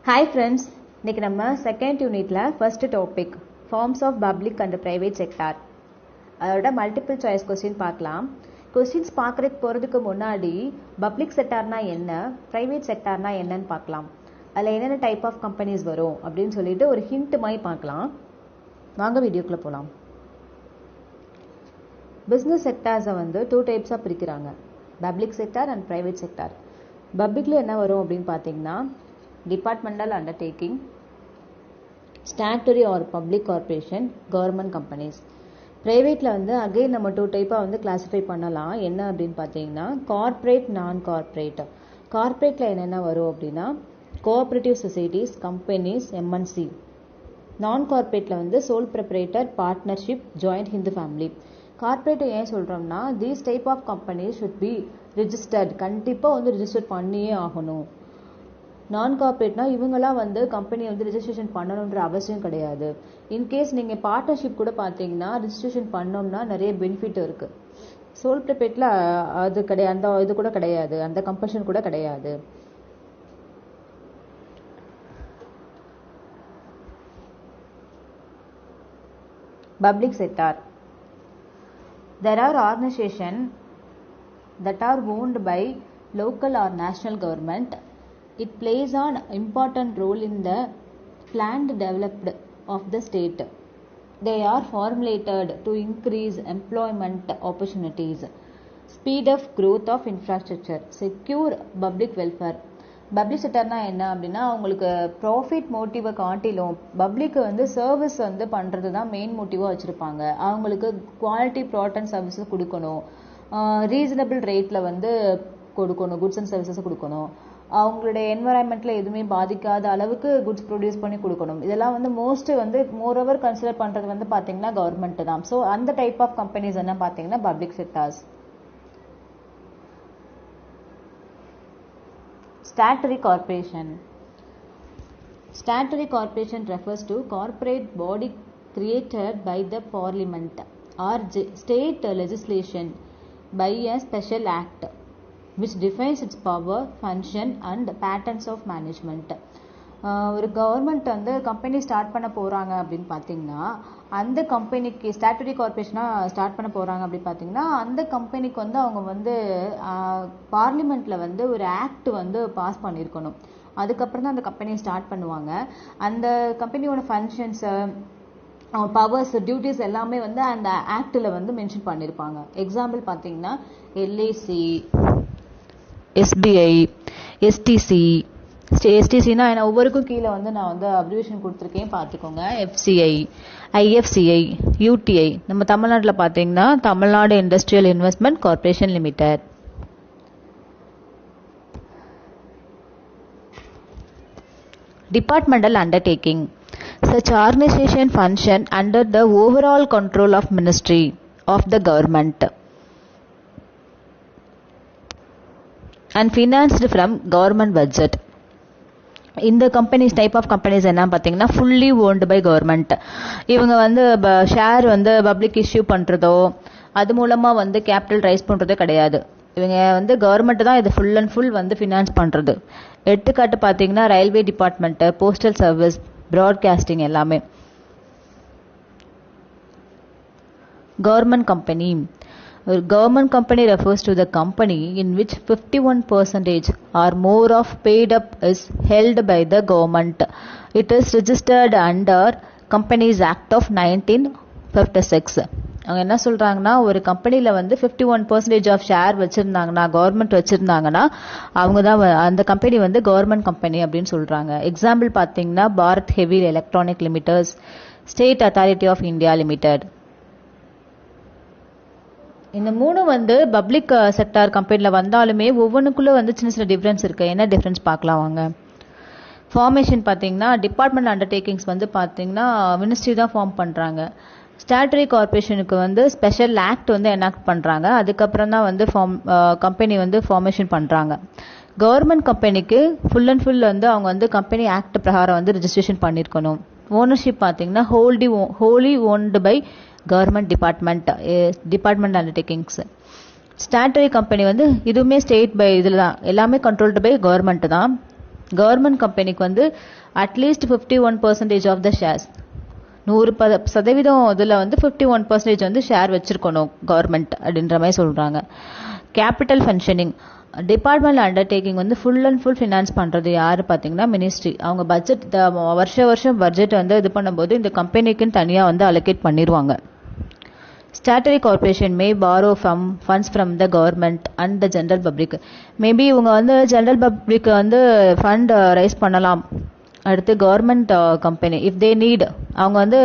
Hi friends, இன்னைக்கு நம்ம second யூனிட்ல first topic forms of public and private sector அதோட மல்டிபிள் சாய்ஸ் கொஸ்டின் பார்க்கலாம். கொஸ்டின்ஸ் பார்க்கறதுக்கு போகிறதுக்கு முன்னாடி பப்ளிக் செக்டார்னா என்ன, பிரைவேட் செக்டார்னா என்னன்னு பார்க்கலாம். அதில் என்னென்ன டைப் ஆஃப் கம்பெனிஸ் வரும் அப்படின்னு சொல்லிட்டு ஒரு ஹிண்ட் மாதிரி பார்க்கலாம். வாங்க வீடியோக்குள்ளே போகலாம். பிஸ்னஸ் செக்டார்ஸை வந்து 2 டைப்ஸாக பிரிக்கிறாங்க, public sector and private sector. பப்ளிக்கில் என்ன வரும் அப்படின்னு பார்த்தீங்கன்னா departmental undertaking, statutory or public corporation, government companies. பிரைவேட்டில் வந்து அகைன் நம்ம 2 டைப்பாக வந்து கிளாஸிஃபை பண்ணலாம். என்ன அப்படின்னு பார்த்தீங்கன்னா கார்ப்பரேட், நான் கார்ப்பரேட். கார்ப்பரேட்டில் என்னென்ன வரும் அப்படின்னா கோஆப்ரேட்டிவ் சொசைட்டிஸ், கம்பெனிஸ், எம்என்சி. நான் கார்ப்பரேட்டில் வந்து sole proprietor, partnership, joint Hindu family. Corporate ஏன் சொல்கிறோம்னா these type of companies should be registered, கண்டிப்பாக வந்து ரிஜிஸ்டர் பண்ணியே ஆகணும். நான் கார்ப்பரேட்னா இவங்களாம் வந்து கம்பெனியை வந்து ரிஜிஸ்ட்ரேஷன் பண்ணணுன்ற அவசியம் கிடையாது. இன்கேஸ் நீங்கள் பார்ட்னர்ஷிப் கூட பார்த்தீங்கன்னா ரிஜிஸ்ட்ரேஷன் பண்ணோம்னா நிறைய பெனிஃபிட் இருக்குது. சோல் ப்ரொப்ரைட்டரில் அது கிடையாது, அந்த இது கூட கிடையாது, அந்த கம்பல்ஷன் கூட கிடையாது. Public sector. There are organizations that are owned by local or national government. It plays an important role in the planned development of the state. They are formulated to increase employment opportunities, speed of growth of infrastructure, secure public welfare. Public செக்டர்னா என்ன அப்படின்னா அவங்களுக்கு profit மோட்டிவை காட்டிலும் பப்ளிக்கு வந்து service வந்து பண்ணுறது தான் மெயின் மோட்டிவாக வச்சுருப்பாங்க. அவங்களுக்கு குவாலிட்டி ப்ராடக்ட் அண்ட் சர்வீஸஸ் கொடுக்கணும், ரீசனபிள் ரேட்டில் வந்து கொடுக்கணும், குட்ஸ் அண்ட் சர்வீசஸ் கொடுக்கணும், அவங்களுடைய என்வரான்மெண்ட்டில் எதுவுமே பாதிக்காத அளவுக்கு குட்ஸ் ப்ரொடியூஸ் பண்ணி கொடுக்கணும். இதெல்லாம் வந்து மோர் ஓவர் கன்சிடர் பண்ணுறது வந்து பார்த்தீங்கன்னா கவர்மெண்ட் தான். ஸோ அந்த டைப் ஆஃப் கம்பெனிஸ் என்ன பார்த்தீங்கன்னா public sectors. Statutory corporation. Statutory corporation refers to corporate body created by the parliament or state legislation by a special act which defines its power, function and patterns of management. ஒரு government வந்து company start பண்ண போகிறாங்க அப்படின்னு பார்த்தீங்கன்னா அந்த கம்பெனிக்கு statutory கார்பரேஷனாக start பண்ண போகிறாங்க அப்படின்னு பார்த்தீங்கன்னா அந்த கம்பெனிக்கு வந்து அவங்க வந்து பார்லிமெண்ட்டில் வந்து ஒரு ஆக்ட் வந்து பாஸ் பண்ணியிருக்கணும். அதுக்கப்புறம் தான் அந்த கம்பெனியை ஸ்டார்ட் பண்ணுவாங்க. அந்த கம்பெனியோட ஃபங்க்ஷன்ஸு, பவர்ஸ், டியூட்டிஸ் எல்லாமே வந்து அந்த ஆக்டில் வந்து மென்ஷன் பண்ணியிருப்பாங்க. எக்ஸாம்பிள் பார்த்தீங்கன்னா எல்ஐசி, எஸ்பிஐ, எஸ்டிசி. எஸ்டிசினா என்ன ஒவ்வொருக்கும் கீழே வந்து நான் வந்து அப்ரிவேஷன் கொடுத்துருக்கேன் பார்த்துக்கோங்க. FCI, IFCI, UTI. நம்ம தமிழ்நாட்டில் பார்த்தீங்கன்னா Tamil Nadu industrial investment corporation limited. Departmental undertaking. Such organization function under the overall control of ministry of the government and financed from government budget. இந்த கம்பெனிஸ் டைப் ஆஃப் கம்பெனிஸ் என்ன பார்த்தீங்கன்னா fully owned by government. இவங்க வந்து share வந்து public issue பண்ணுறதோ அது மூலமாக வந்து கேபிட்டல் ரைஸ் பண்ணுறதோ கிடையாது. இவங்க வந்து கவர்மெண்ட் தான் இது ஃபுல் அண்ட் ஃபுல் வந்து ஃபினான்ஸ் பண்ணுறது. எடுத்துக்காட்டு பார்த்தீங்கன்னா railway department, postal service, broadcasting எல்லாமே. Government company. A government company refers to the company in which 51% or more of paid up is held by the government. It is registered under Companies Act of 1956. அவங்க என்ன சொல்கிறாங்கன்னா ஒரு கம்பெனியில் வந்து 51% of share வச்சுருந்தாங்கன்னா government வச்சுருந்தாங்கன்னா அவங்க தான் அந்த company வந்து கவர்மெண்ட் கம்பெனி அப்படின்னு சொல்கிறாங்க. எக்ஸாம்பிள் பார்த்தீங்கன்னா Bharat heavy electronic limited, state authority of India limited. இந்த 3 வந்து பப்ளிக் செக்டார் கம்பெனியில் வந்தாலுமே ஒவ்வொன்றுக்குள்ளே வந்து சின்ன சின்ன டிஃப்ரென்ஸ் இருக்குது. என்ன டிஃப்ரென்ஸ் பார்க்கலாம் வாங்க. ஃபார்மேஷன் பார்த்தீங்கன்னா டிபார்ட்மெண்ட் அண்டர்டேக்கிங்ஸ் வந்து பார்த்தீங்கன்னா மினிஸ்ட்ரி தான் ஃபார்ம் பண்ணுறாங்க. ஸ்டாட்டுட்டரி கார்பரேஷனுக்கு வந்து ஸ்பெஷல் ஆக்ட் வந்து எனாக்ட் பண்ணுறாங்க. அதுக்கப்புறம் தான் வந்து கம்பெனி வந்து ஃபார்மேஷன் பண்ணுறாங்க. கவர்மெண்ட் கம்பெனிக்கு ஃபுல் அண்ட் ஃபுல் வந்து அவங்க வந்து கம்பெனி ஆக்ட் பிரகாரம் வந்து ரிஜிஸ்ட்ரேஷன் பண்ணியிருக்கணும். ஓனர்ஷிப் பார்த்தீங்கன்னா wholly owned by government department undertakings. Statutory company வந்து இதுவுமே ஸ்டேட் பை இதில் தான் எல்லாமே கண்ட்ரோல்டு பை கவர்மெண்ட் தான். கவர்மெண்ட் கம்பெனிக்கு வந்து அட்லீஸ்ட் 51% ஆஃப் த ஷேர்ஸ், 100% இதில் வந்து 51% வந்து ஷேர் வச்சிருக்கணும் கவர்மெண்ட் அப்படின்ற மாதிரி சொல்கிறாங்க. கேபிட்டல் ஃபங்க்ஷனிங், டிபார்ட்மெண்ட் அண்டர்டேக்கிங் வந்து ஃபுல் அண்ட் ஃபுல் ஃபினான்ஸ் பண்ணுறது யார் பார்த்தீங்கன்னா மினிஸ்ட்ரி. அவங்க பட்ஜெட் வருஷம் பட்ஜெட் வந்து இது பண்ணும்போது இந்த கம்பெனிக்குன்னு தனியாக வந்து அலோகேட் பண்ணிடுவாங்க. Statutory corporation may borrow funds from the government and the general public. Maybe இவங்க வந்து ஜென்ரல் பப்ளிக் வந்து ஃபண்ட் ரைஸ் பண்ணலாம். அடுத்து government company if they need, அவங்க வந்து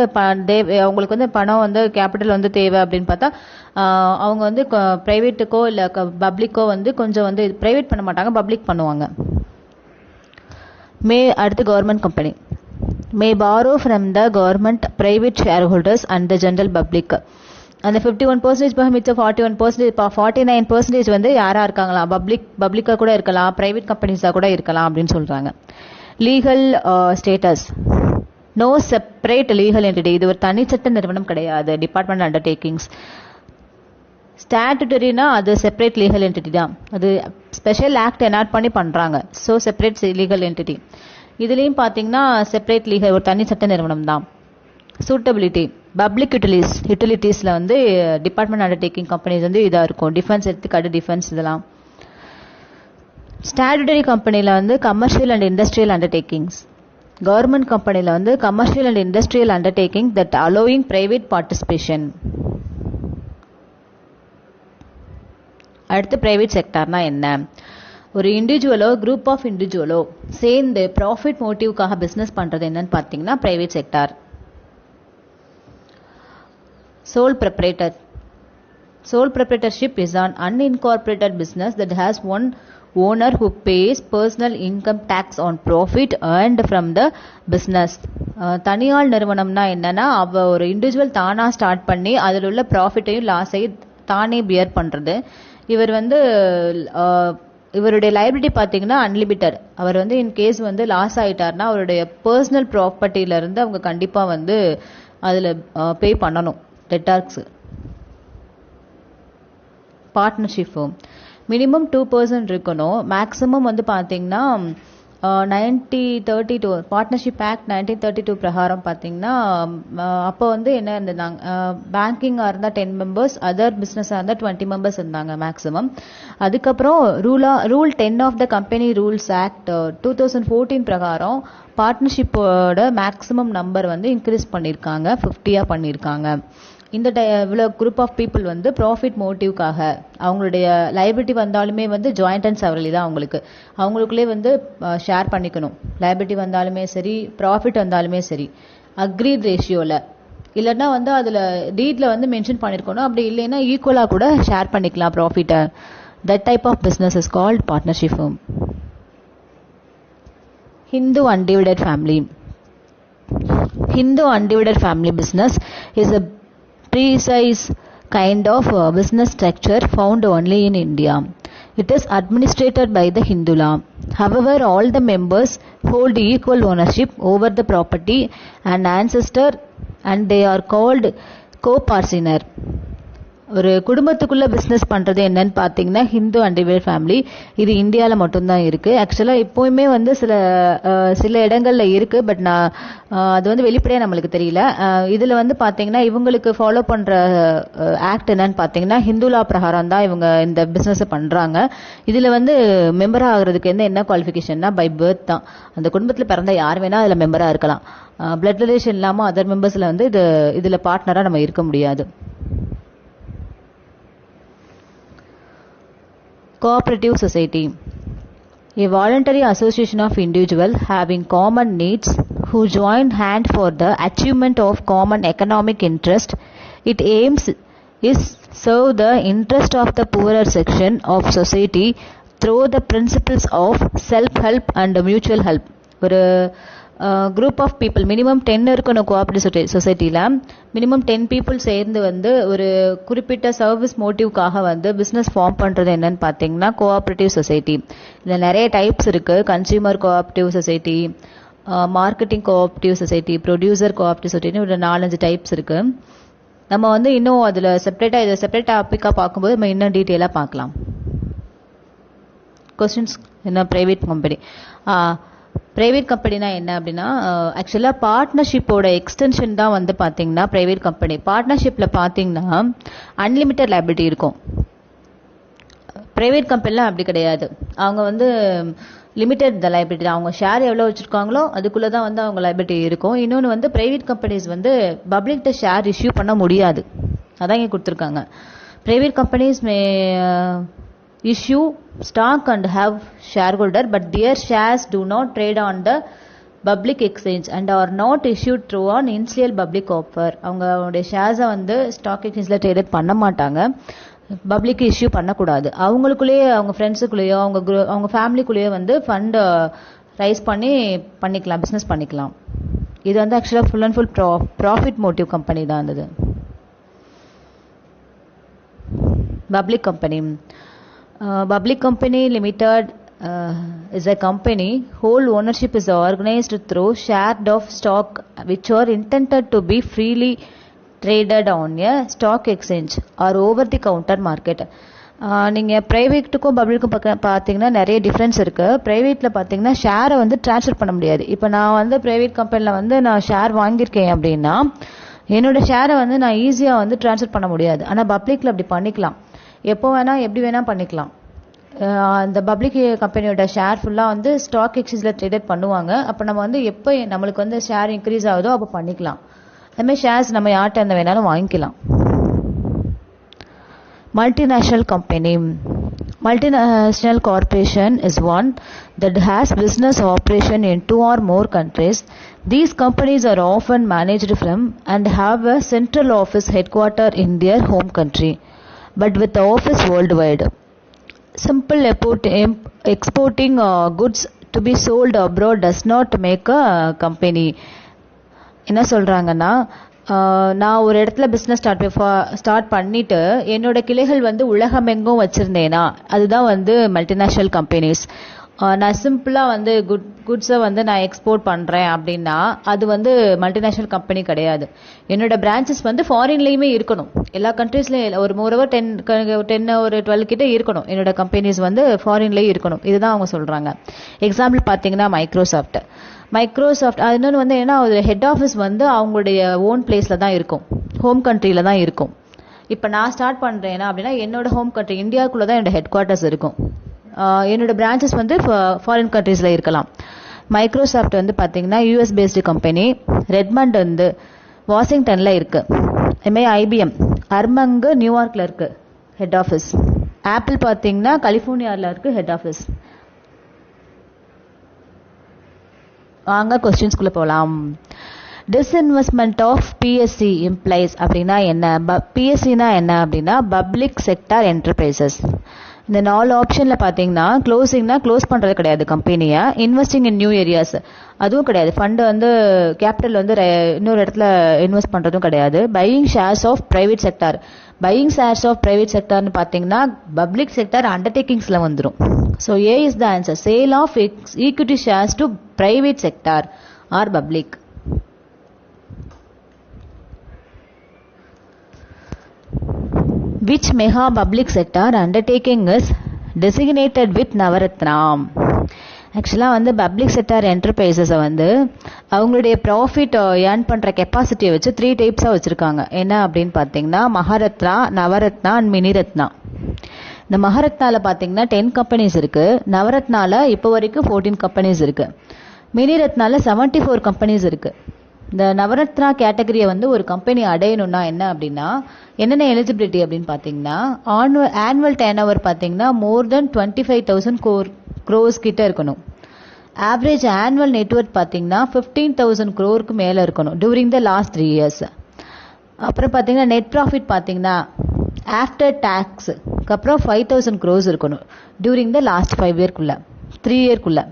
அவங்களுக்கு வந்து பணம் வந்து கேபிட்டல் வந்து தேவை அப்படின்னு பார்த்தா அவங்க வந்து ப்ரைவேட்டுக்கோ இல்லை பப்ளிக்கோ வந்து கொஞ்சம் வந்து ப்ரைவேட் பண்ண மாட்டாங்க, பப்ளிக் பண்ணுவாங்க. அடுத்து government company may borrow from the government, private shareholders and the general public. அந்த 51% மிச்சம் 49% வந்து யாரா இருக்காங்களா, பப்ளிக்கா கூட இருக்கலாம், பிரைவேட் கம்பெனிஸா கூட இருக்கலாம் அப்படின்னு சொல்றாங்க. Legal status, no separate legal entity, இது ஒரு தனிச்சட்ட நிறுவனம் கிடையாது, டிபார்ட்மெண்ட் அண்டர்டேக்கிங்ஸ். ஸ்டாட்டுட்டரினா அது செப்பரேட் லீகல் என்டிட்டி தான், அது ஸ்பெஷல் ஆக்ட் எனாக்ட் பண்ணி பண்றாங்க. So separate legal entity. இதுலேயும் பார்த்தீங்கன்னா செப்பரேட் லீகல் ஒரு தனிச்சட்ட நிறுவனம் தான். சூட்டபிலிட்டி, பப்ளிக் யூட்டிலிட்டிஸில் வந்து டிபார்ட்மெண்ட் அண்டர்டேக்கிங் கம்பெனிஸ் வந்து இதாக இருக்கும். டிஃபென்ஸ் எடுத்துக்காட்டு டிஃபென்ஸ் இதெல்லாம். ஸ்டாட்டுட்டரி கம்பெனியில் வந்து commercial and industrial undertakings. Government கம்பெனியில் வந்து commercial and industrial undertaking that allowing private participation. அடுத்து பிரைவேட் செக்டார்னா என்ன? ஒரு இண்டிவிஜுவலோ குரூப் ஆஃப் இண்டிவிஜுவலோ சேர்ந்து ப்ராஃபிட் மோட்டிவ்காக பிஸ்னஸ் பண்ணுறது என்னன்னு பார்த்தீங்கன்னா private sector. Sole proprietorship is an unincorporated business that has one owner who pays personal income tax on profit earned from the business. தனியாள் நிறுவனம்னா என்னன்னா ஒரு individual தானா ஸ்டார்ட் பண்ணி அதில் உள்ள ப்ராஃபிட்டையும் லாஸையும் தானே பியர் பண்றது. இவர் வந்து இவருடைய லைபிலிட்டி பார்த்தீங்கன்னா அன்லிமிட்டட். அவர் வந்து இன்கேஸ் வந்து லாஸ் ஆயிட்டார்னா அவருடைய பர்சனல் ப்ராப்பர்ட்டியில இருந்து அவங்க கண்டிப்பா வந்து அதில் பே பண்ணணும் டெட்டாக்ஸ். பார்ட்னர்ஷிப் ஃபர்ம் மினிமம் 2% இருக்கணும். மேக்ஸிமம் வந்து பார்த்தீங்கன்னா 1932 பார்ட்னர்ஷிப் ஆக்ட் 1932 பிரகாரம் பார்த்தீங்கன்னா அப்போ வந்து என்ன இருந்தாங்க, பேங்கிங்காக இருந்தால் 10 மெம்பர்ஸ், அதர் பிஸ்னஸாக இருந்தால் 20 மெம்பர்ஸ் இருந்தாங்க மேக்ஸிமம். அதுக்கப்புறம் rule 10 of the company rules act 2014 பிரகாரம் பார்ட்னர்ஷிப்போட மேக்ஸிமம் நம்பர் வந்து இன்க்ரீஸ் பண்ணியிருக்காங்க, 50 பண்ணியிருக்காங்க. இந்த இவ்வளோ குரூப் ஆஃப் பீப்புள் வந்து ப்ராஃபிட் மோட்டிவ்காக அவங்களுடைய லைபிலிட்டி வந்தாலுமே வந்து ஜாயிண்ட் அண்ட் செவரலி தான் அவங்களுக்குள்ளே வந்து ஷேர் பண்ணிக்கணும். லைபிலிட்டி வந்தாலுமே சரி, ப்ராஃபிட் வந்தாலுமே சரி, அக்ரீட் ரேஷியோவில், இல்லைன்னா வந்து அதில் டீட்ல வந்து மென்ஷன் பண்ணியிருக்கணும். அப்படி இல்லைன்னா ஈக்குவலாக கூட ஷேர் பண்ணிக்கலாம் ப்ராஃபிட்டை. That type of business is called partnership firm. Hindu undivided family. Hindu undivided family business is a precise kind of business structure found only in India. It is administered by the Hindu law. However, all the members hold equal ownership over the property and ancestor, and they are called co-parcener. ஒரு குடும்பத்துக்குள்ள business பண்ணுறது என்னன்னு பார்த்தீங்கன்னா Hindu undivided family. இது இந்தியாவில் மட்டும்தான் இருக்குது. ஆக்சுவலாக இப்போயுமே வந்து சில இடங்களில் இருக்குது, பட் அது வந்து வெளிப்படையாக நம்மளுக்கு தெரியல. இதில் வந்து பார்த்தீங்கன்னா இவங்களுக்கு ஃபாலோ பண்ணுற ஆக்ட் என்னன்னு பார்த்தீங்கன்னா ஹிந்து லா பிரகாரம் தான் இவங்க இந்த பிஸ்னஸை பண்ணுறாங்க. இதில் வந்து மெம்பராக ஆகிறதுக்கு என்ன குவாலிஃபிகேஷன்னா பை பர்த் தான். அந்த குடும்பத்தில் பிறந்த யார் வேணால் அதில் மெம்பராக இருக்கலாம். பிளட் ரிலேஷன் இல்லாமல் அதர் மெம்பர்ஸில் வந்து இதில் பார்ட்னராக நம்ம இருக்க முடியாது. Cooperative society. A voluntary association of individuals having common needs who join hand for the achievement of common economic interest. It aims is serve the interest of the poorer section of society through the principles of self-help and mutual help. ஒரு group of people minimum 10 இருக்கணும். Cooperative சொசைட்டியில் minimum 10 people சேர்ந்து வந்து ஒரு குறிப்பிட்ட service மோட்டிவ்காக வந்து business form பண்ணுறது என்னன்னு பார்த்தீங்கன்னா கோஆபரேட்டிவ் சொசைட்டி. இதில் நிறைய டைப்ஸ் இருக்குது. Consumer cooperative society, marketing cooperative society, producer cooperative society, ஒரு 4-5 டைப்ஸ் இருக்குது. நம்ம வந்து இன்னும் அதில் செப்பரேட் டாப்பிக்காக பார்க்கும்போது நம்ம இன்னும் டீட்டெயிலாக பார்க்கலாம். கொஸ்டின்ஸ் என்ன? பிரைவேட் கம்பெனி பிரைவேட் கம்பெனினா என்ன அப்படின்னா ஆக்சுவலாக பார்ட்னர்ஷிப்போட எக்ஸ்டென்ஷன் தான் வந்து பார்த்தீங்கன்னா பிரைவேட் கம்பெனி. பார்ட்னர்ஷிப்பில் பார்த்தீங்கன்னா அன்லிமிட்டட் லைபிலிட்டி இருக்கும். பிரைவேட் கம்பெனிலாம் அப்படி கிடையாது. அவங்க வந்து லிமிட்டட் த லைபிலிட்டி, அவங்க ஷேர் எவ்வளோ வச்சுருக்காங்களோ அதுக்குள்ளே தான் வந்து அவங்க லைபிலிட்டி இருக்கும். இன்னொன்று வந்து பிரைவேட் கம்பெனிஸ் வந்து பப்ளிக்கிட்ட ஷேர் இஷ்யூ பண்ண முடியாது, அதான் இங்கே கொடுத்துருக்காங்க. Private companies may issue stock and have shareholder but their shares do not trade on the public exchange and are not issued through an initial public offer. அவங்களுடைய ஷேர்ஸை வந்து stock எக்ஸ்சேஞ்சில் trade பண்ண மாட்டாங்க, பப்ளிக் இஷ்யூ பண்ணக்கூடாது. அவங்களுக்குள்ளேயே அவங்க ஃப்ரெண்ட்ஸுக்குள்ளேயோ அவங்க ஃபேமிலிக்குள்ளேயோ வந்து ஃபண்ட் ரைஸ் பண்ணிக்கலாம், பிஸ்னஸ் பண்ணிக்கலாம். இது வந்து ஆக்சுவலாக full and full profit motive company தான் இருந்தது. Public company Public Company Limited is a company whole ownership is organized through shares of stock which are intended to be freely traded on a stock exchange or over the counter market. நீங்கள் ப்ரைவேட்டுக்கும் பப்ளிக்கும் பார்த்தீங்கன்னா நிறைய difference இருக்குது. ப்ரைவேட்டில் பார்த்தீங்கன்னா ஷேரை வந்து transfer பண்ண முடியாது. இப்போ நான் வந்து ப்ரைவேட் கம்பெனியில் வந்து நான் ஷேர் வாங்கியிருக்கேன் அப்படின்னா என்னோடய ஷேரை வந்து நான் ஈஸியாக வந்து ட்ரான்ஸ்ஃபர் பண்ண முடியாது. ஆனால் பப்ளிக்கில் அப்படி பண்ணிக்கலாம், எப்போ வேணால் எப்படி வேணால் பண்ணிக்கலாம். அந்த பப்ளிக் கம்பெனியோட ஷேர் ஃபுல்லாக வந்து ஸ்டாக் எக்ஸ்சேஞ்சில் ட்ரேடட் பண்ணுவாங்க. அப்போ நம்ம வந்து எப்போ நம்மளுக்கு வந்து ஷேர் இன்க்ரீஸ் ஆகுதோ அப்போ பண்ணிக்கலாம். அதுமாதிரி ஷேர்ஸ் நம்ம யார்கிட்ட என்ன வேணாலும் வாங்கிக்கலாம். Multinational company. Multinational corporation is one that has business operation in 2 or more countries. These companies are often managed from and have a central office headquarter in their home country, but with office worldwide. Simple exporting goods to be sold abroad does not make a company. என்ன சொல்கிறாங்கன்னா, நான் ஒரு இடத்துல business start பண்ணிவிட்டு என்னோட கிளைகள் வந்து உலகமெங்கும் வச்சுருந்தேன்னா அதுதான் வந்து மல்டிநேஷ்னல் கம்பெனிஸ். நான் சிம்பிளாக வந்து குட்ஸை வந்து நான் எக்ஸ்போர்ட் பண்ணுறேன் அப்படின்னா அது வந்து மல்டிநேஷ்னல் கம்பெனி கிடையாது. என்னோட பிரான்ச்சஸ் வந்து ஃபாரின்லேயுமே இருக்கணும், எல்லா கண்ட்ரீஸ்லையும் ஒரு மோரோவர் 10 ஒரு 12 கிட்ட இருக்கணும். என்னோட கம்பெனிஸ் வந்து ஃபாரின்லேயும் இருக்கணும், இதுதான் அவங்க சொல்கிறாங்க. எக்ஸாம்பிள் பார்த்தீங்கன்னா மைக்ரோசாஃப்ட் அது இன்னொன்று வந்து ஏன்னா ஒரு ஹெட் ஆஃபீஸ் வந்து அவங்களுடைய ஓன் பிளேஸில் தான் இருக்கும், ஹோம் கண்ட்ரியில் தான் இருக்கும். இப்போ நான் ஸ்டார்ட் பண்ணுறேன்னா அப்படின்னா என்னோட ஹோம் கண்ட்ரி இந்தியாவுக்குள்ளே தான் என்னோட ஹெட் குவார்ட்டர்ஸ் இருக்கும். என்னோட பிரான்ச்சஸ் வந்து ஃபாரின் கண்ட்ரீஸில் இருக்கலாம். மைக்ரோசாஃப்ட் வந்து பார்த்தீங்கன்னா யூஎஸ் பேஸ்டு கம்பெனி, ரெட்மண்ட் வந்து வாஷிங்டனில் இருக்குது. அதுமாதிரி ஐபிஎம் அர்மங்கு நியூயார்க்கில் இருக்குது ஹெட் ஆஃபீஸ். ஆப்பிள் பார்த்தீங்கன்னா கலிஃபோர்னியாவில் இருக்குது ஹெட் ஆஃபீஸ். வாங்க கொஸ்டின்ஸ்குள்ளே போகலாம். டிஸ்இன்வெஸ்ட்மெண்ட் ஆஃப் பிஎஸ்சி இம்ப்ளைஸ் அப்படின்னா என்ன? பிஎஸ்சினா என்ன அப்படின்னா பப்ளிக் செக்டார் என்டர்பிரைசஸ். இந்த 4 ஆப்ஷனில் பார்த்தீங்கன்னா க்ளோசிங்னா க்ளோஸ் பண்ணுறது கிடையாது கம்பெனியை, இன்வெஸ்டிங் இன் நியூ ஏரியாஸ் அதுவும் கிடையாது, ஃபண்டு வந்து கேபிட்டல் வந்து இன்னொரு இடத்துல இன்வெஸ்ட் பண்ணுறதும் கிடையாது. Buying shares of private sector பார்த்தீங்கன்னா பப்ளிக் செக்டார் அண்டர்டேக்கிங்ஸில் வந்துடும். So A is the answer. Sale of equity shares to private sector or public. Which mega public sector undertaking is designated with Navaratna? ஆக்சுவலாக வந்து public sector என்டர்பிரைசஸை வந்து அவங்களுடைய profit earn பண்ணுற கெப்பாசிட்டியை வச்சு 3 டைப்ஸாக வச்சுருக்காங்க. என்ன அப்படின்னு பார்த்தீங்கன்னா மகாரத்னா, நவரத்னா அண்ட் மினிரத்னா. இந்த மகாரத்னாவில் பார்த்தீங்கன்னா 10 கம்பெனிஸ் இருக்குது, நவரத்னாவில் இப்போ வரைக்கும் 14 கம்பெனிஸ் இருக்குது, மினிரத்னால 74 கம்பெனிஸ் இருக்குது. இந்த நவரத்னா கேட்டகரியை வந்து ஒரு கம்பெனி அடையணும்னா என்ன அப்படின்னா என்னென்ன எலிஜிபிலிட்டி அப்படின்னு பார்த்தீங்கன்னா ஆனுவல் டர்ன் ஓவர் பார்த்தீங்கன்னா மோர் தென் 25,000 crores கிட்ட இருக்கணும். ஆவரேஜ் ஆனுவல் நெட்வொர்க் பார்த்தீங்கன்னா 15,000 crore மேலே இருக்கணும் டியூரிங் த லாஸ்ட் 3 years. அப்புறம் பார்த்தீங்கன்னா நெட் ப்ராஃபிட் பார்த்தீங்கன்னா ஆஃப்டர் டேக்ஸுக்கு அப்புறம் 5,000 crores இருக்கணும் டியூரிங் த லாஸ்ட் 3 yearக்குள்ள.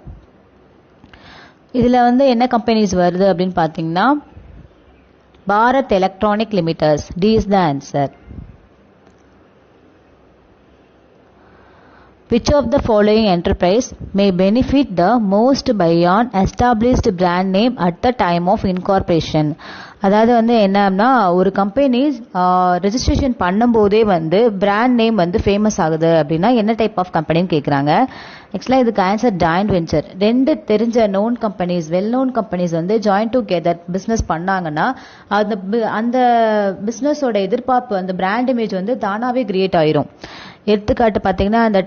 இதில் வந்து என்ன கம்பெனிஸ் வருது அப்படின்னு பார்த்தீங்கன்னா Bharat electronic limited. D is the answer. Which of the following enterprise may benefit the most by an established brand name at the time of incorporation? அதாவது வந்து என்னன்னா ஒரு கம்பெனி ரெஜிஸ்ட்ரேஷன் பண்ணும்போதே வந்து பிராண்ட் நேம் வந்து ஃபேமஸ் ஆகுது அப்படின்னா என்ன டைப் ஆஃப் கம்பெனின்னு கேட்குறாங்க. ஆக்சுவலாக இதுக்கு ஆன்சர் ஜாயிண்ட் வெஞ்சர். ரெண்டு தெரிஞ்ச known companies, well known companies வந்து ஜாயிண்ட் டுகெதர் பிஸ்னஸ் பண்ணாங்கன்னா அந்த பிஸ்னஸோட எதிர்பார்ப்பு அந்த பிராண்ட் இமேஜ் வந்து தானாகவே கிரியேட் ஆயிரும். எடுத்துக்காட்டு பார்த்தீங்கன்னா அந்த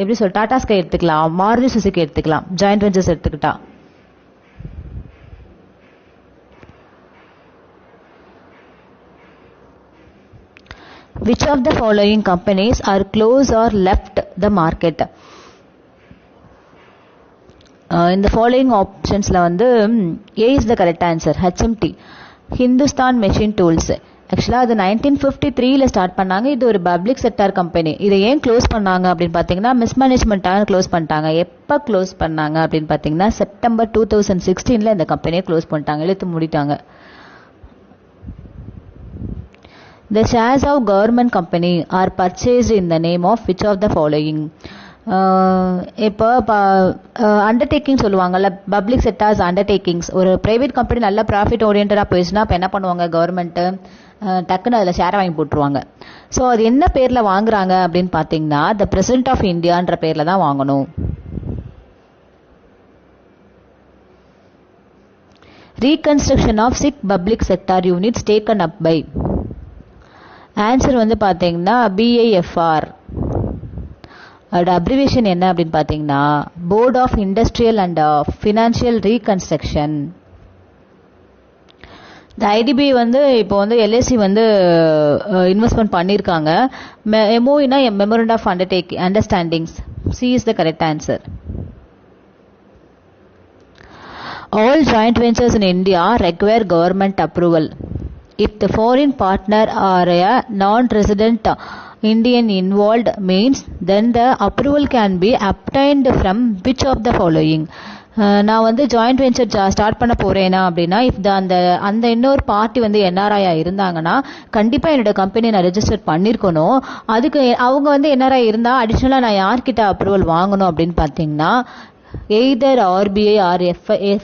எப்படி டாடா ஸ்கை எடுத்துக்கலாம், மாருதி சுசுகி எடுத்துக்கலாம், ஜாயிண்ட் வெஞ்சர்ஸ் எடுத்துக்கிட்டா. Which of the following companies are closed or left the market? In the following optionsல வந்து A is the correct answer. HMT, Hindustan Machine Tools. ஆக்சுவலாக அது 1953ல ஸ்டார்ட் பண்ணாங்க. இது ஒரு பப்ளிக் செக்டார் கம்பெனி. இதை ஏன் க்ளோஸ் பண்ணாங்க அப்படின்னு பார்த்தீங்கன்னா மிஸ்மேனேஜ்மெண்ட்டாக க்ளோஸ் பண்ணிட்டாங்க. எப்போ க்ளோஸ் பண்ணாங்க அப்படின்னு பார்த்தீங்கன்னா செப்டம்பர் 2016ல இந்த கம்பெனியை க்ளோஸ் பண்ணிட்டாங்க, இழுத்து மூடிட்டாங்க. The shares of government company are purchased in the name of which of the following? இப்போ அண்டர்டேக்கிங் சொல்லுவாங்கல்ல, பப்ளிக் செக்டார்ஸ் அண்டர்டேக்கிங்ஸ். ஒரு பிரைவேட் கம்பெனி நல்ல ப்ராஃபிட் ஓரியன்டாக போயிடுச்சுன்னா இப்போ என்ன பண்ணுவாங்க, கவர்மெண்ட்டு டக்குன்னு அதில் ஷேரை வாங்கி போட்டுருவாங்க. ஸோ அது என்ன பேரில் வாங்குறாங்க அப்படின்னு பார்த்தீங்கன்னா த பிரசிடென்ட் ஆஃப் இந்தியான்ற பேரில் தான் வாங்கணும். Reconstruction of 6 public sector units taken up by. Answer வந்து பார்த்தீங்கன்னா BIFR. அதோட அப்ரிவேஷன் என்ன அப்படின்னு பார்த்தீங்கன்னா board of industrial and financial reconstruction. இந்த IDB வந்து இப்போ வந்து LIC வந்து இன்வெஸ்ட்மெண்ட் பண்ணியிருக்காங்க. MOUனா memorandum of understandings. C is the correct answer. All joint ventures in India require government approval. If the foreign partner or a non-resident Indian involved means, then the approval can be obtained from which of the following? நான் வந்து joint venture start பண்ண போறேனா அப்படின்னா if அந்த இன்னொரு party வந்து NRI இருந்தாங்கன்னா கண்டிப்பாக என்னோட கம்பெனி நான் ரெஜிஸ்டர் பண்ணியிருக்கணும். அதுக்கு அவங்க வந்து NRI இருந்தால் அடிஷ்னலாக நான் யார்கிட்ட அப்ரூவல் வாங்கணும் அப்படின்னு பார்த்தீங்கன்னா எய்தர் RBI ஆர்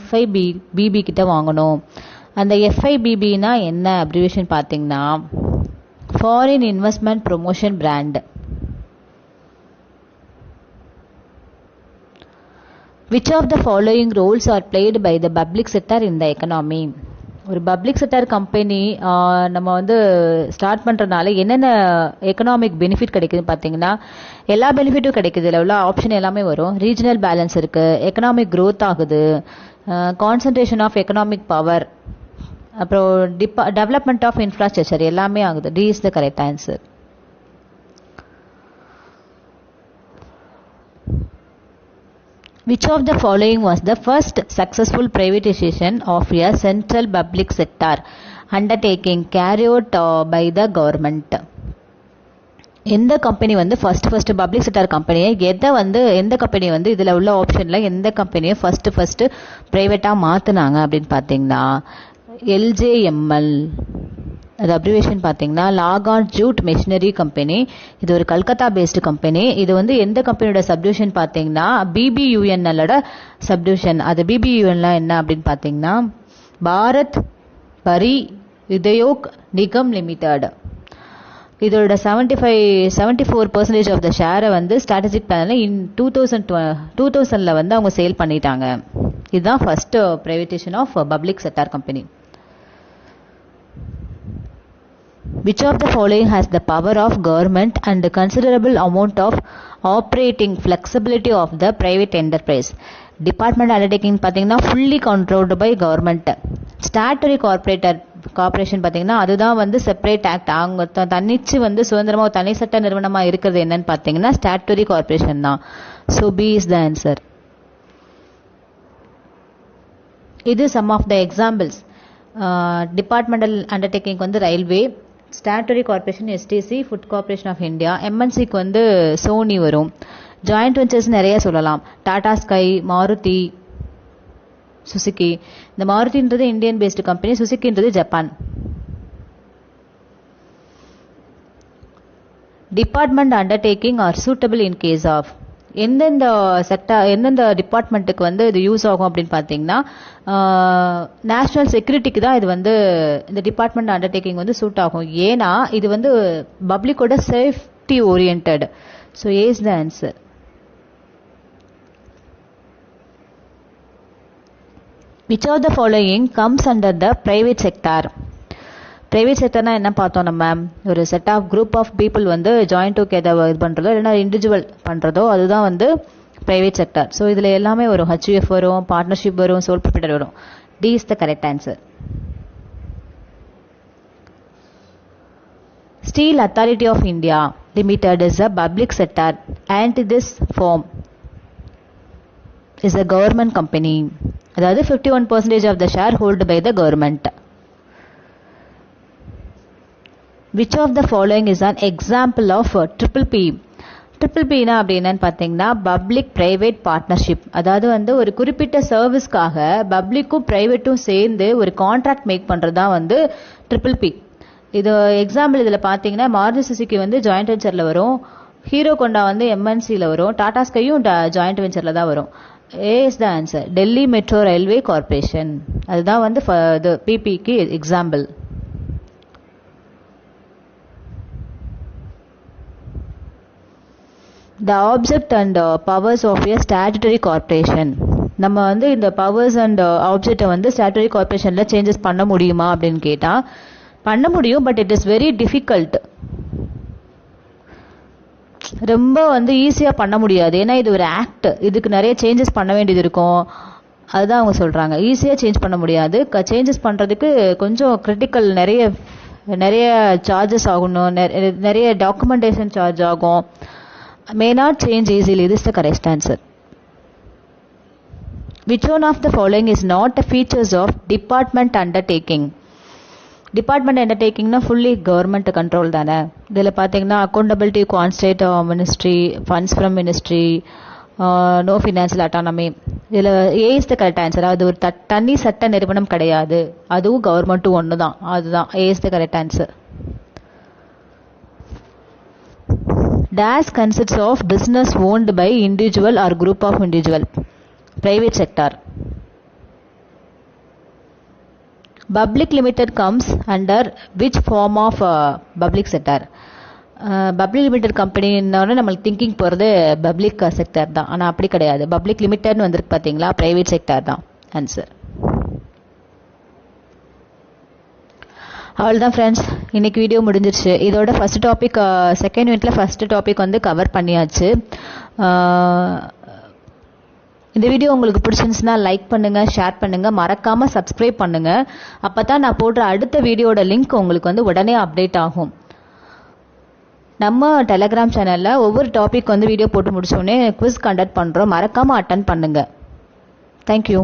FIBB கிட்ட வாங்கணும். அந்த FIBBனா என்ன அப்ரிவேஷன் பார்த்தீங்கன்னா foreign investment promotion brand. Which of the following roles are played by the public sector in the economy? ஒரு பப்ளிக் செக்டார் கம்பெனி நம்ம வந்து ஸ்டார்ட் பண்ணுறதுனால என்னென்ன எக்கனாமிக் பெனிஃபிட் கிடைக்குதுன்னு பார்த்தீங்கன்னா எல்லா பெனிஃபிட்டும் கிடைக்குது. இதில் உள்ள ஆப்ஷன் எல்லாமே வரும். ரீஜனல் பேலன்ஸ் இருக்குது, எக்கனாமிக் க்ரோத் ஆகுது, கான்சன்ட்ரேஷன் ஆஃப் எக்கனாமிக் பவர், அப்புறம் டெவலப்மெண்ட் ஆஃப் இன்ஃப்ராஸ்ட்ரக்சர் எல்லாமே ஆகுது. D is the correct answer. Which of the following was the first successful privatization of a central public sector undertaking carried out by the government? எந்த company வந்து first public sector கம்பெனியை எந்த company வந்து இதில் உள்ள ஆப்ஷனில் எந்த கம்பெனியை ஃபர்ஸ்ட் ப்ரைவேட்டாக மாற்றினாங்க அப்படின்னு பார்த்தீங்கன்னா LJML. அது அப்ரிவேஷன் பார்த்தீங்கன்னா லாகான் ஜூட் மெஷினரி கம்பெனி. இது ஒரு கல்கத்தா பேஸ்டு கம்பெனி. இது வந்து எந்த கம்பெனியோட சப்டிவிஷன் பார்த்தீங்கன்னா BBUNLோட சப்டிவிஷன். அது BBUNல என்ன அப்படின்னு பார்த்தீங்கன்னா பாரத் பரி உத்யோக் நிகம் லிமிடெட். இதோட 74% ஆஃப் த ஷேரை வந்து ஸ்ட்ராட்டஜிக் பிளானில் 2000ல வந்து அவங்க சேல் பண்ணிட்டாங்க. இதுதான் first privatisation of public sector company. Which of the following has the power of government and considerable amount of operating flexibility of the private enterprise? Department undertaking பார்த்தீங்கன்னா fully controlled by government. Statutory corporation பார்த்தீங்கன்னா அதுதான் வந்து separate act. அவங்க தன்னிச்சு வந்து சுதந்திரமாக தனி சட்ட நிறுவனமாக இருக்கிறது என்னன்னு பார்த்தீங்கன்னா ஸ்டாட்டுரி கார்பரேஷன் தான். So B is the answer. இது some of the examples. Departmental undertaking வந்து railway, statutory corporation STC, food corporation of India, MNCக்கு வந்து சோனி வரும். ஜாயிண்ட் வெஞ்சர்ஸ் நிறைய சொல்லலாம். Tata Sky, Maruti, Suzuki. இந்த மாருதின்றது இந்தியன் பேஸ்டு கம்பெனி, சுசுகின்றது Japan. Department undertaking are suitable in case of. எந்தெந்த டிபார்ட்மெண்ட்டுக்கு வந்து இது யூஸ் ஆகும் அப்படின்னு பார்த்தீங்கன்னா நேஷனல் செக்யூரிட்டிக்கு தான் இது வந்து இந்த டிபார்ட்மெண்ட் அண்டர்டேக்கிங் வந்து சூட் ஆகும். ஏன்னா இது வந்து பப்ளிக்கோட safety orient. So A is the answer. Which of the following comes under the private sector? Private செக்டர்னா என்ன பார்த்தோம் நம்ம, ஒரு set of group of people வந்து ஜாயின் டுகெதர் இது பண்ணுறதோ இல்லைன்னா இண்டிவிஜுவல் பண்ணுறதோ அதுதான் வந்து பிரைவேட் செக்டர். ஸோ இதில் எல்லாமே வரும், ஹெச்யூஎஃப் வரும், பார்ட்னர்ஷிப் வரும், சோல் ப்ரொப்ரைட்டர் வரும். D is the correct answer. Steel authority of India limited is a public sector and this form is a government company. அதாவது 51% of the share held by the government. Which of the following is an example of triple P? Triple பினா அப்படின்னா பார்த்தீங்கன்னா public private partnership. அதாவது வந்து ஒரு குறிப்பிட்ட சர்வீஸ்க்காக பப்ளிக்கும் பிரைவேட்டும் சேர்ந்து ஒரு கான்ட்ராக்ட் மேக் பண்ணுறது தான் வந்து ட்ரிபிள் பி. இது எக்ஸாம்பிள் இதில் பார்த்தீங்கன்னா மாருதி சுசுகி வந்து ஜாயிண்ட் வெஞ்சரில் வரும், ஹீரோ கொண்டா வந்து எம்என்சியில் வரும், டாடா ஸ்கையும் ஜாயிண்ட் வெஞ்சரில் தான் வரும். A is the answer. Delhi metro railway corporation. அதுதான் வந்து பிபிக்கு example. The object and powers of a statutory corporation. நம்ம வந்து இந்த பவர்ஸ் அண்ட் ஆப்ஜெக்டை வந்து ஸ்டாட்டுட்டரி கார்பரேஷன்ல சேஞ்சஸ் பண்ண முடியுமா அப்படின்னு கேட்டா பண்ண முடியும். But it is very difficult. ரொம்ப வந்து ஈஸியாக பண்ண முடியாது. ஏன்னா இது ஒரு ஆக்ட், இதுக்கு நிறைய சேஞ்சஸ் பண்ண வேண்டியது இருக்கும். அதுதான் அவங்க சொல்கிறாங்க. ஈஸியாக சேஞ்ச் பண்ண முடியாது. சேஞ்சஸ் பண்ணுறதுக்கு கொஞ்சம் கிரிட்டிக்கல், நிறைய சார்ஜஸ் ஆகணும், நிறைய டாக்குமெண்டேஷன் சார்ஜ் ஆகும். May not change easily. This is the correct answer. Which one of the following is not a features of department undertaking? Department அண்டர்டேக்கிங்னா ஃபுல்லி கவர்மெண்ட் கண்ட்ரோல் தானே. இதில் பார்த்தீங்கன்னா accountability, constant ministry, funds from ministry, no financial autonomy. இதில் A is the correct answer. அது ஒரு தனி சட்ட நிறுவனம் கிடையாது, அதுவும் கவர்மெண்ட்டும் ஒன்று தான். அதுதான் A is the correct answer. Dash consists of business owned by individual or group of individual. Private sector. Public limited comes under which form of public sector? Public limited கம்பெனின்னு நம்மளுக்கு திங்கிங் போகிறது பப்ளிக் செக்டர் தான். ஆனால் அப்படி கிடையாது. Public லிமிட்டட்னு வந்துருக்கு பார்த்தீங்களா, ப்ரைவேட் செக்டர் தான் ஆன்சர். அவ்வளோதான் ஃப்ரெண்ட்ஸ், இன்னைக்கு வீடியோ முடிஞ்சிருச்சு. இதோட ஃபர்ஸ்ட் டாபிக், செகண்ட் யூனிட்ல ஃபர்ஸ்ட் டாபிக் வந்து கவர் பண்ணியாச்சு. இந்த வீடியோ உங்களுக்கு பிடிச்சிருந்துச்சுன்னா லைக் பண்ணுங்க, ஷேர் பண்ணுங்க, மறக்காம சப்ஸ்கிரைப் பண்ணுங்க. அப்பதான் நான் போடுற அடுத்த வீடியோட லிங்க் உங்களுக்கு வந்து உடனே அப்டேட் ஆகும். நம்ம டெலகிராம் சேனல்ல ஒவ்வொரு டாபிக் வந்து வீடியோ போட்டு முடிச்சோடனே குவிஸ் கண்டக்ட் பண்றோம். மறக்காம அட்டென்ட் பண்ணுங்க. தேங்க்யூ.